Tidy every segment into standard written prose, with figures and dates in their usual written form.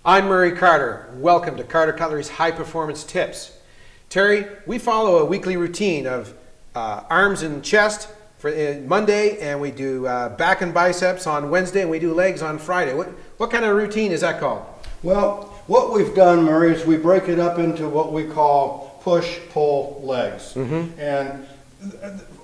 I'm Murray Carter. Welcome to Carter Cutlery's High Performance Tips. Terry, we follow a weekly routine of arms and chest for Monday, and we do back and biceps on Wednesday, and we do legs on Friday. What kind of routine is that called? Well, what we've done, Murray, is we break it up into what we call push-pull legs. And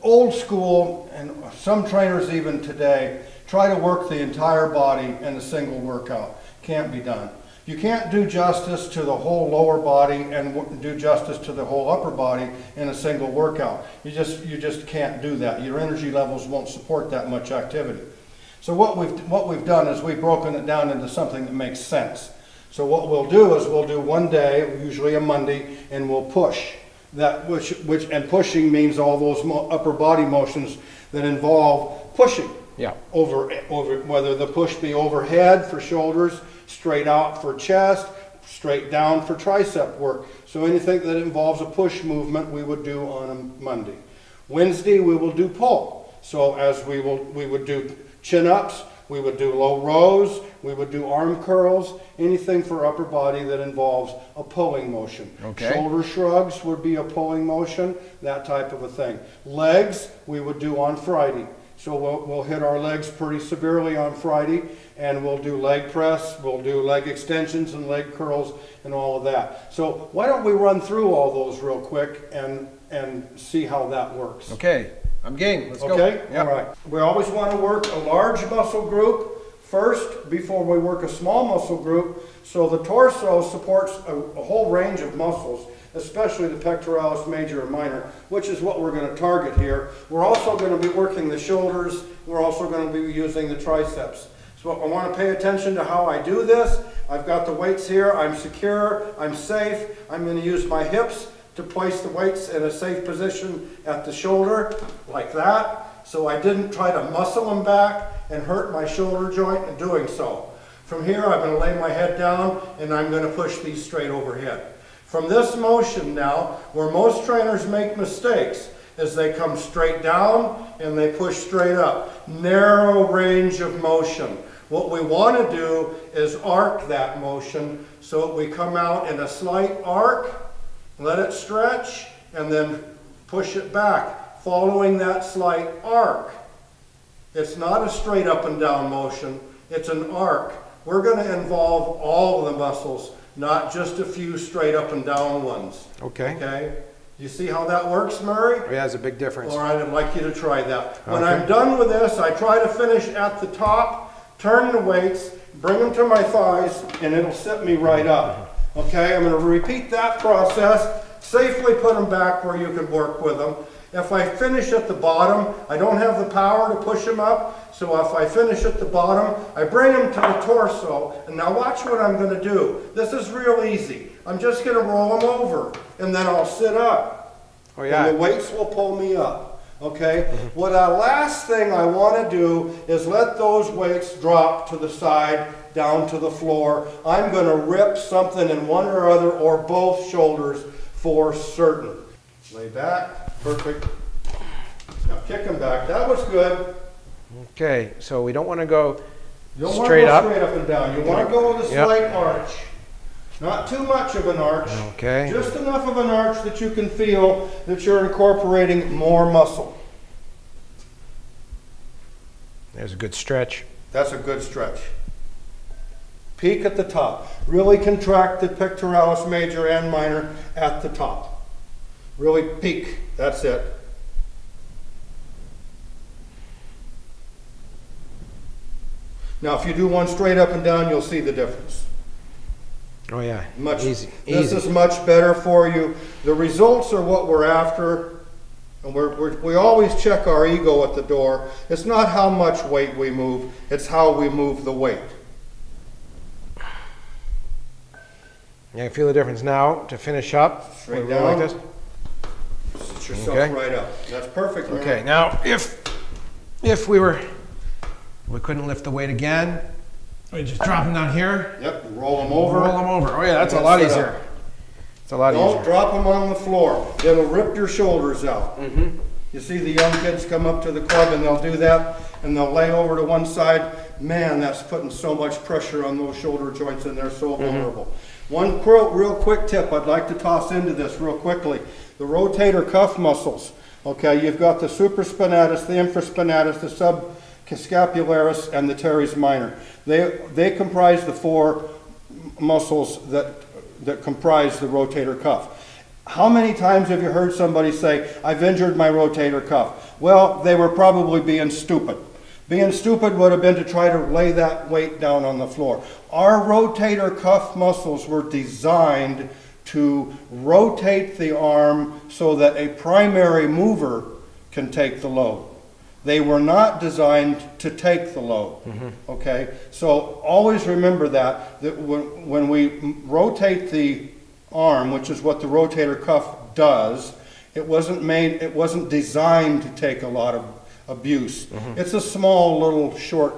old school, and some trainers even today, try to work the entire body in a single workout. Can't be done. You can't do justice to the whole lower body and do justice to the whole upper body in a single workout. You just can't do that. Your energy levels won't support that much activity. So what we've done is we've broken it down into something that makes sense. So what we'll do is we'll do one day, usually a Monday, and we'll push. And pushing means all those upper body motions that involve pushing. Yeah. Over whether the push be overhead for shoulders, straight out for chest, straight down for tricep work. So anything that involves a push movement we would do on a Monday. Wednesday we will do pull. So as we would do chin-ups, we would do low rows, we would do arm curls, anything for upper body that involves a pulling motion. Okay. Shoulder shrugs would be a pulling motion, that type of a thing. Legs we would do on Friday. So we'll hit our legs pretty severely on Friday, and we'll do leg press, we'll do leg extensions and leg curls and all of that. So why don't we run through all those real quick and see how that works. Okay, I'm game. Let's go. Okay? Yep. All right. We always want to work a large muscle group first before we work a small muscle group, so the torso supports a whole range of muscles, especially the pectoralis major and minor, which is what we're going to target here. We're also going to be working the shoulders. We're also going to be using the triceps. So I want to pay attention to how I do this. I've got the weights here. I'm secure. I'm safe. I'm going to use my hips to place the weights in a safe position at the shoulder, like that. So I didn't try to muscle them back and hurt my shoulder joint in doing so. From here, I'm going to lay my head down, and I'm going to push these straight overhead. From this motion now, where most trainers make mistakes, is they come straight down and they push straight up. Narrow range of motion. What we want to do is arc that motion so we come out in a slight arc, let it stretch, and then push it back, following that slight arc. It's not a straight up and down motion, it's an arc. We're going to involve all of the muscles, not just a few straight up and down ones. Okay. Okay? You see how that works, Murray? Yeah, it's a big difference. All right, I'd like you to try that. When I'm done with this, I try to finish at the top, turn the weights, bring them to my thighs, and it'll sit me right up. Okay, I'm going to repeat that process, safely put them back where you can work with them. If I finish at the bottom, I don't have the power to push them up, so if I finish at the bottom, I bring them to the torso, and now watch what I'm going to do. This is real easy. I'm just going to roll them over, and then I'll sit up. Oh, yeah. And the weights will pull me up. Okay? What last thing I want to do is let those weights drop to the side, down to the floor. I'm going to rip something in one or other or both shoulders for certain. Lay back. Perfect. Now kick them back. That was good. Okay, so we don't want to go straight up and down. You want to go with a slight arch. Not too much of an arch. Okay. Just enough of an arch that you can feel that you're incorporating more muscle. There's a good stretch. That's a good stretch. Peak at the top. Really contract the pectoralis major and minor at the top. Really peak. That's it. Now, if you do one straight up and down, you'll see the difference. Oh yeah, Much easy. This is much better for you. The results are what we're after, and we always check our ego at the door. It's not how much weight we move; it's how we move the weight. Yeah, I feel the difference now. To finish up, Straight down. like this. Sit yourself right up. That's perfect. Okay, man. now if we couldn't lift the weight again, we just drop them down here. Yep, roll them over. Roll them over. Oh yeah, that's a lot easier. It's a lot easier. Don't drop them on the floor. It'll rip your shoulders out. You see the young kids come up to the club and they'll do that. and they'll lay over to one side. Man, that's putting so much pressure on those shoulder joints, and they're so vulnerable. One real quick tip I'd like to toss into this real quickly. The rotator cuff muscles. Okay, you've got the supraspinatus, the infraspinatus, the subscapularis, and the teres minor. They comprise the 4 muscles that comprise the rotator cuff. How many times have you heard somebody say, I've injured my rotator cuff? Well, they were probably being stupid. Being stupid would have been to try to lay that weight down on the floor. Our rotator cuff muscles were designed to rotate the arm so that a primary mover can take the load. They were not designed to take the load. Okay? So always remember that when we rotate the arm, which is what the rotator cuff does, it wasn't designed to take a lot of abuse. It's a small little short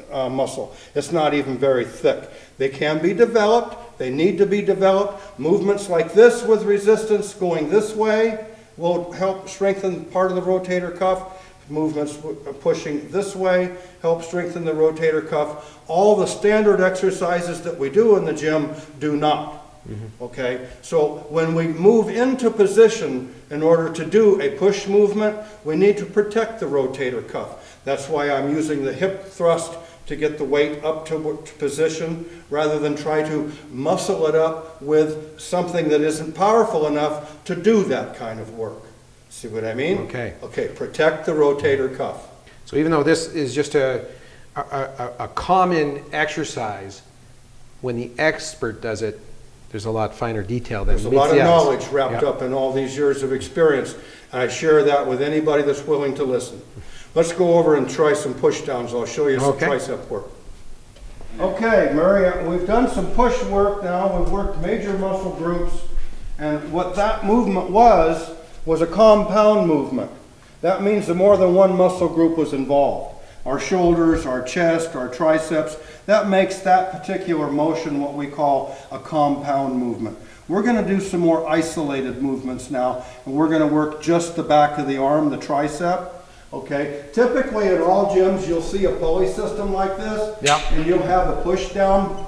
muscle. It's not even very thick. They can be developed. They need to be developed. Movements like this with resistance going this way will help strengthen part of the rotator cuff. Movements pushing this way help strengthen the rotator cuff. All the standard exercises that we do in the gym do not. Okay, so when we move into position in order to do a push movement, we need to protect the rotator cuff. That's why I'm using the hip thrust to get the weight up to position rather than try to muscle it up with something that isn't powerful enough to do that kind of work. See what I mean? Okay. Okay, protect the rotator cuff. So even though this is just a common exercise, when the expert does it, there's a lot finer detail than There's a lot of knowledge wrapped up in all these years of experience, and I share that with anybody that's willing to listen. Let's go over and try some push downs. I'll show you some tricep work. Okay, Murray, we've done some push work now. We've worked major muscle groups, and what that movement was a compound movement. That means that more than one muscle group was involved. Our shoulders, our chest, our triceps, that makes that particular motion what we call a compound movement. We're going to do some more isolated movements now, and we're going to work just the back of the arm, the tricep. Okay, typically in all gyms you'll see a pulley system like this, and you'll have a push down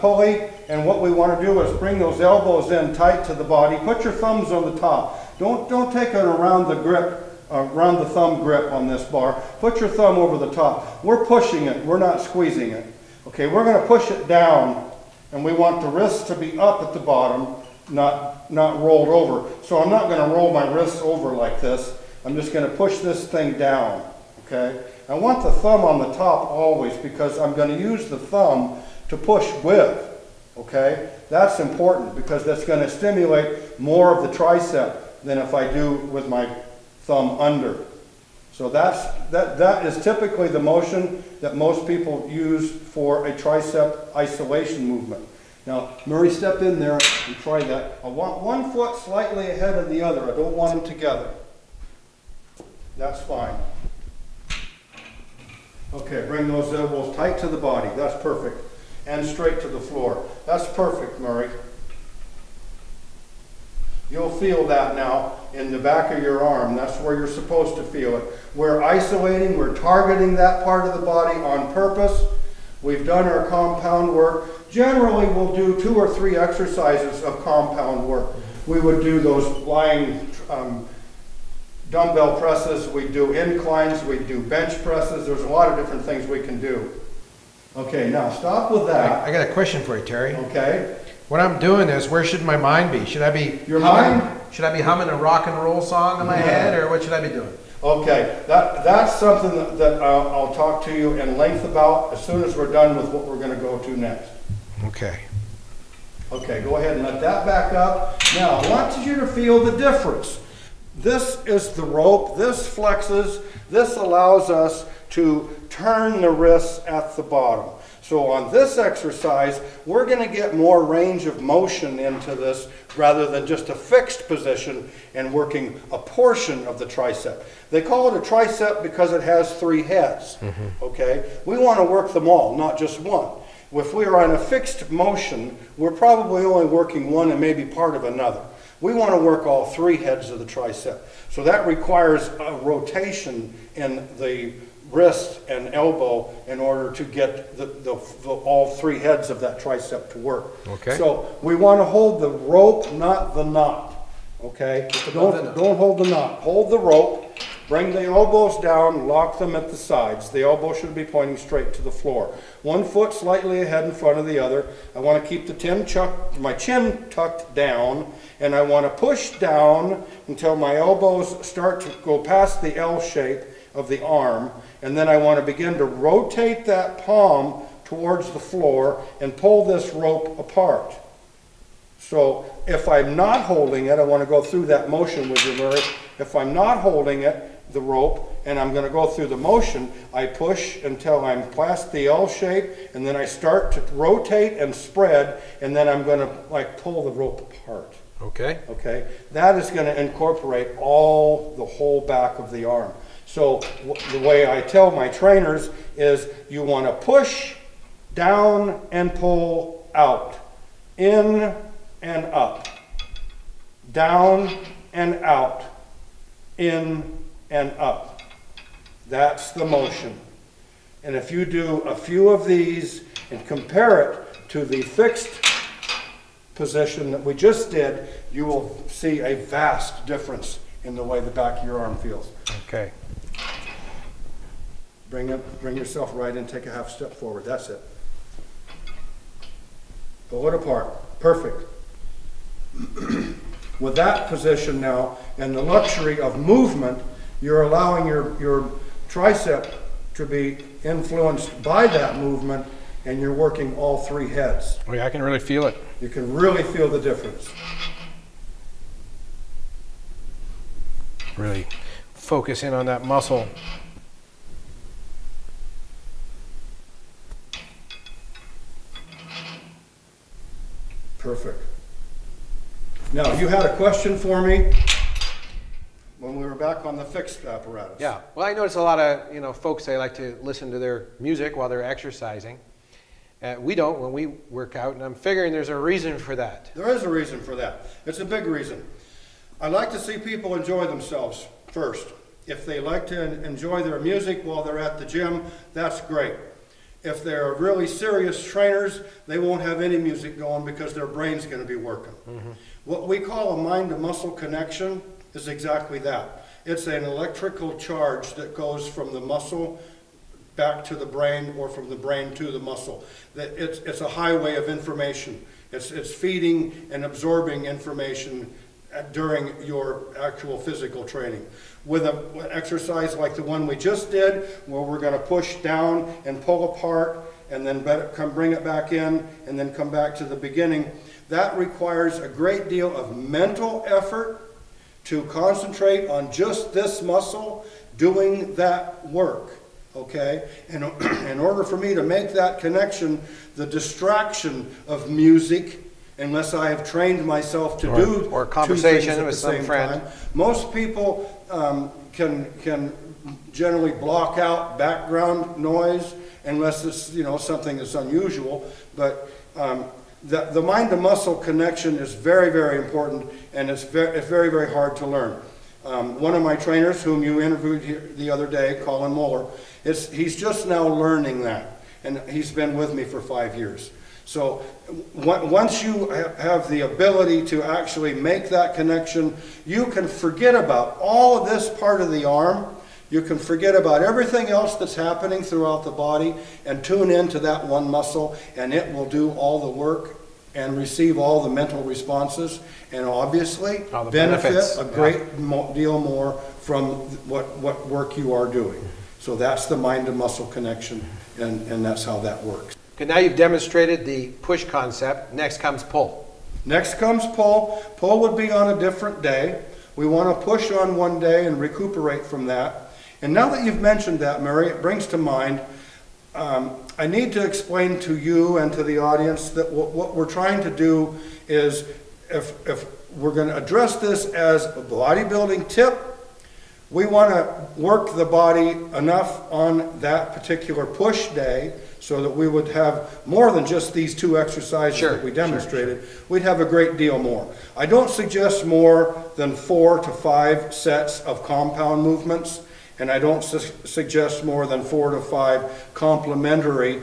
pulley, and what we want to do is bring those elbows in tight to the body. Put your thumbs on the top. Don't take it around the grip. Around the thumb grip on this bar. Put your thumb over the top. We're pushing it, we're not squeezing it. Okay, we're going to push it down, and we want the wrists to be up at the bottom, not rolled over. So I'm not going to roll my wrists over like this. I'm just going to push this thing down. Okay, I want the thumb on the top always because I'm going to use the thumb to push with. Okay, that's important because that's going to stimulate more of the tricep than if I do with my thumb under. So that is typically the motion that most people use for a tricep isolation movement. Now, Murray, step in there and try that. I want one foot slightly ahead of the other. I don't want them together. That's fine. Okay, bring those elbows tight to the body. That's perfect. And straight to the floor. That's perfect, Murray. You'll feel that now in the back of your arm. That's where you're supposed to feel it. We're isolating, we're targeting that part of the body on purpose. We've done our compound work. Generally, we'll do 2 or 3 exercises of compound work. We would do those lying dumbbell presses, we do inclines, we do bench presses. There's a lot of different things we can do. Okay, now stop with that. I got a question for you, Terry. Okay. When I'm doing this, where should my mind be? Should I be Should I be humming a rock and roll song in my head, or what should I be doing? Okay, that's something that I'll talk to you in length about as soon as we're done with what we're going to go to next. Okay. Okay, go ahead and let that back up. Now, I want you to feel the difference. This is the rope. This flexes. This allows us to turn the wrists at the bottom. So on this exercise, we're going to get more range of motion into this rather than just a fixed position and working a portion of the tricep. They call it a tricep because it has 3 heads. Okay? We want to work them all, not just one. If we are on a fixed motion, we're probably only working one and maybe part of another. We want to work all 3 heads of the tricep. So that requires a rotation in the wrist and elbow in order to get all 3 heads of that tricep to work. Okay. So we want to hold the rope, not the knot. Okay? Don't hold the knot. Hold the rope. Bring the elbows down, lock them at the sides. The elbow should be pointing straight to the floor. 1 foot slightly ahead in front of the other. I want to keep my chin tucked down, and I want to push down until my elbows start to go past the L shape of the arm, and then I want to begin to rotate that palm towards the floor and pull this rope apart. So if I'm not holding it, I want to go through that motion with you, Murray. If I'm not holding it, the rope, and I'm going to go through the motion, I push until I'm past the L shape, and then I start to rotate and spread, and then I'm going to like pull the rope apart. Okay. Okay. That is going to incorporate the whole back of the arm. So the way I tell my trainers is you want to push down and pull out, in and up, down and out, in and up. That's the motion. And if you do a few of these and compare it to the fixed position that we just did, you will see a vast difference in the way the back of your arm feels. Okay. Bring yourself right in, take a half step forward. That's it. Pull it apart. Perfect. With that position now and the luxury of movement, you're allowing your tricep to be influenced by that movement, and you're working all 3 heads. Oh yeah, I can really feel it. You can really feel the difference. Really focus in on that muscle. Perfect. Now, you had a question for me when we were back on the fixed apparatus. Yeah. Well, I notice a lot of folks, they like to listen to their music while they're exercising. We don't when we work out, and I'm figuring there's a reason for that. There is a reason for that. It's a big reason. I like to see people enjoy themselves first. If they like to enjoy their music while they're at the gym, that's great. If they're really serious trainers, they won't have any music going because their brain's going to be working. Mm-hmm. What we call a mind-to-muscle connection is exactly that. It's an electrical charge that goes from the muscle back to the brain, or from the brain to the muscle. It's a highway of information. It's feeding and absorbing information during your actual physical training. With an exercise like the one we just did, where we're going to push down and pull apart, and then bring it back in, and then come back to the beginning, that requires a great deal of mental effort to concentrate on just this muscle doing that work. Okay? And in order for me to make that connection, the distraction of music, unless I have trained myself to do or conversation with some friend. Most people can generally block out background noise unless it's something that's unusual. But the mind to muscle connection is very, very important, and it's very, very hard to learn. One of my trainers, whom you interviewed here the other day, Colin Muller, he's just now learning that, and he's been with me for 5 years. So once you have the ability to actually make that connection, you can forget about all of this part of the arm. You can forget about everything else that's happening throughout the body and tune into that one muscle, and it will do all the work and receive all the mental responses, and obviously benefit a great deal more from what work you are doing. So that's the mind to muscle connection, and that's how that works. Okay, now you've demonstrated the push concept. Next comes pull. Next comes pull. Pull would be on a different day. We want to push on one day and recuperate from that. And now that you've mentioned that, Mary, it brings to mind, I need to explain to you and to the audience that what we're trying to do is, if we're going to address this as a bodybuilding tip, We want to work the body enough on that particular push day so that we would have more than just these 2 exercises that we demonstrated. We'd have a great deal more. I don't suggest more than 4 to 5 sets of compound movements, and I don't suggest more than 4 to 5 complementary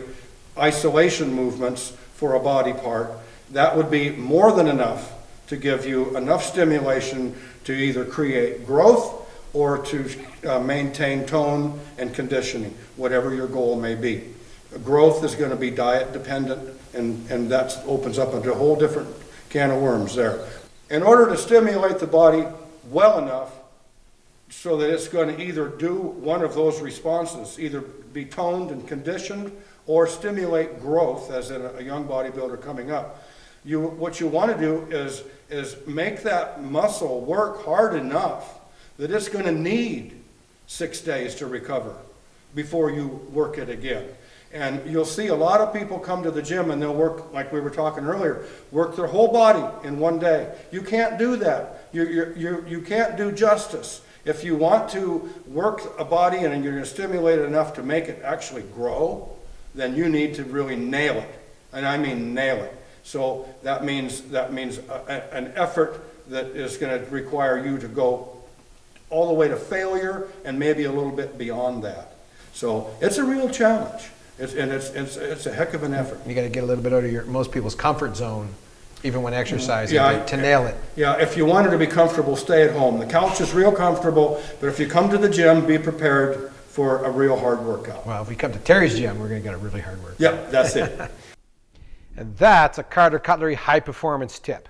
isolation movements for a body part. That would be more than enough to give you enough stimulation to either create growth or to maintain tone and conditioning, whatever your goal may be. Growth is going to be diet dependent, and that opens up into a whole different can of worms there. In order to stimulate the body well enough so that it's going to either do one of those responses, either be toned and conditioned or stimulate growth, as in a young bodybuilder coming up, what you want to do is make that muscle work hard enough that it's going to need 6 days to recover before you work it again. And you'll see a lot of people come to the gym and they'll work, like we were talking earlier, work their whole body in 1 day. You can't do that. You can't do justice. If you want to work a body and you're going to stimulate it enough to make it actually grow, then you need to really nail it. And I mean nail it. So that means an effort that is going to require you to go all the way to failure and maybe a little bit beyond that. So it's a real challenge. It's a heck of an effort. You got to get a little bit out of most people's comfort zone, even when exercising, to nail it. Yeah, if you wanted to be comfortable, stay at home. The couch is real comfortable, but if you come to the gym, be prepared for a real hard workout. Well, if we come to Terry's gym, we're going to get a really hard workout. Yeah, that's it. And that's a Cutlery high performance tip.